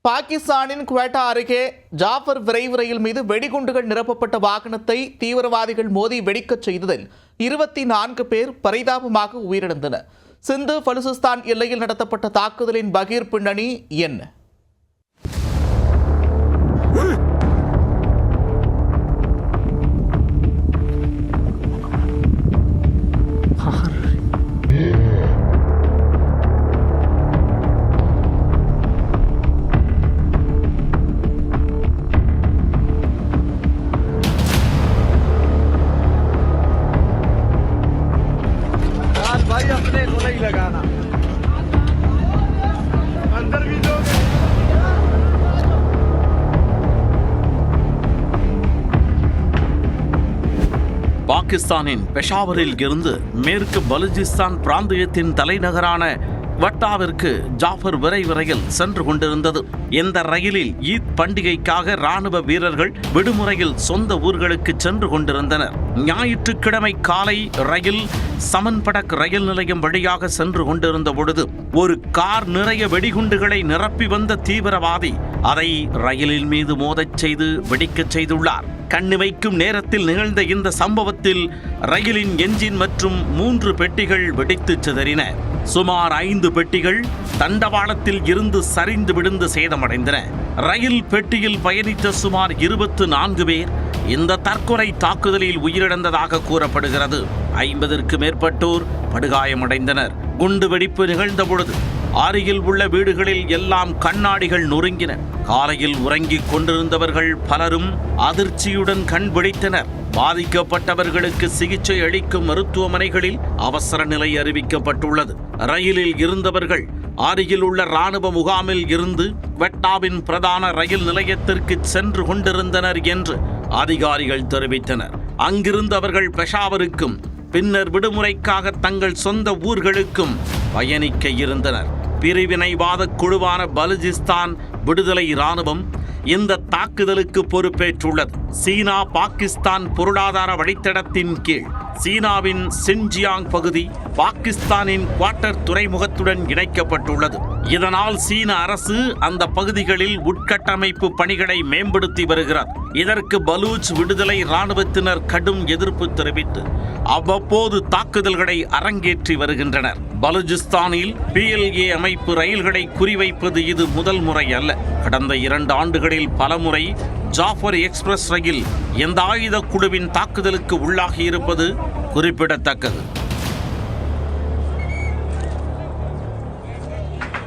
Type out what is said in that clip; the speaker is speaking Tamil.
பாகிஸ்தானின் குவேட்டா அருகே ஜாஃபர் விரைவு ரயில் மீது வெடிகுண்டுகள் நிரப்பப்பட்ட வாகனத்தை தீவிரவாதிகள் மோதி வெடிக்கச் செய்ததில் 24 பேர் பரிதாபமாக உயிரிழந்தனர். சிந்து பலுசிஸ்தான் எல்லையில் நடத்தப்பட்ட தாக்குதலின் பகீர் பின்னணி என்ன? भाई अपने को नहीं लगाना, अंदर भी लोग பாகிஸ்தானின் பெஷாவரில் இருந்து மேற்கு பலுசிஸ்தான் பிராந்தியத்தின் தலைநகரான வட்டாவிற்கு ஜாஃபர் விரைவு ரயில் சென்று கொண்டிருந்தது. இந்த ரயிலில் ஈத் பண்டிகைக்காக ராணுவ வீரர்கள் விடுமுறையில் சொந்த ஊர்களுக்கு சென்று கொண்டிருந்தனர். ஞாயிற்றுக்கிழமை காலை ரயில் சமன்படக் ரயில் நிலையம் வழியாக சென்று கொண்டிருந்த பொழுது ஒரு கார் நிறைய வெடிகுண்டுகளை நிரப்பி வந்த தீவிரவாதி அதை ரயிலின் மீது மோதச் செய்து வெடிக்கச் செய்துள்ளார். கண்ணு வைக்கும் நேரத்தில் நிகழ்ந்த இந்த சம்பவத்தில் ரயிலின் என்ஜின் மற்றும் 3 பெட்டிகள் வெடித்து சிதறின. சுமார் 5 பெட்டிகள் தண்டவாளத்தில் இருந்து சரிந்து விழுந்து சேதமடைந்தன. ரயில் பெட்டியில் பயணித்த சுமார் 24 பேர் இந்த தற்கொலை தாக்குதலில் உயிரிழந்ததாக கூறப்படுகிறது. 50ற்கு மேற்பட்டோர் படுகாயமடைந்தனர். குண்டுவெடிப்பு நிகழ்ந்த பொழுது அருகில் உள்ள வீடுகளில் எல்லாம் கண்ணாடிகள் நொறுங்கின. காலையில் உறங்கிக் கொண்டிருந்தவர்கள் பலரும் அதிர்ச்சியுடன் கண் விழித்தனர். பாதிக்கப்பட்டவர்களுக்கு சிகிச்சை அளிக்கும் மருத்துவமனைகளில் அவசர நிலை அறிவிக்கப்பட்டுள்ளது. ரயிலில் இருந்தவர்கள் அருகில் உள்ள ராணுவ முகாமில் இருந்து வெட்டாவின் பிரதான ரயில் நிலையத்திற்கு சென்று கொண்டிருந்தனர் என்று அதிகாரிகள் தெரிவித்தனர். அங்கிருந்து அவர்கள் பெஷாவருக்கும் பின்னர் விடுமுறைக்காக தங்கள் சொந்த ஊர்களுக்கும் பயணிக்க இருந்தனர். பிரிவினைவாத குழுவான பலுசிஸ்தான் விடுதலை இராணுவம் இந்த தாக்குதலுக்கு பொறுப்பேற்றுள்ளது. சீனா பாகிஸ்தான் பொருளாதார வழித்தடத்தின் கீழ் சீனாவின் சின்ஜியாங் பகுதி பாகிஸ்தானின் குவார்ட்டர் துறைமுகத்துடன் இணைக்கப்பட்டுள்ளது. இதனால் சீன அரசு அந்த பகுதிகளில் உட்கட்டமைப்பு பணிகளை மேம்படுத்தி வருகிறது. இதற்கு பலூச் விடுதலை இராணுவத்தினர் கடும் எதிர்ப்பு தெரிவித்து அவ்வப்போது தாக்குதல்களை அரங்கேற்றி வருகின்றனர். பலுச்சிஸ்தானில் PLA அமைப்பு ரயில்களை குறிவைப்பது இது முதல் முறை அல்ல. கடந்த 2 ஆண்டுகளில் பலமுறை ஜாஃபர் எக்ஸ்பிரஸ் ரயில் எந்த ஆயுத குழுவின் தாக்குதலுக்கு உள்ளாகியிருப்பது குறிப்பிடத்தக்கது.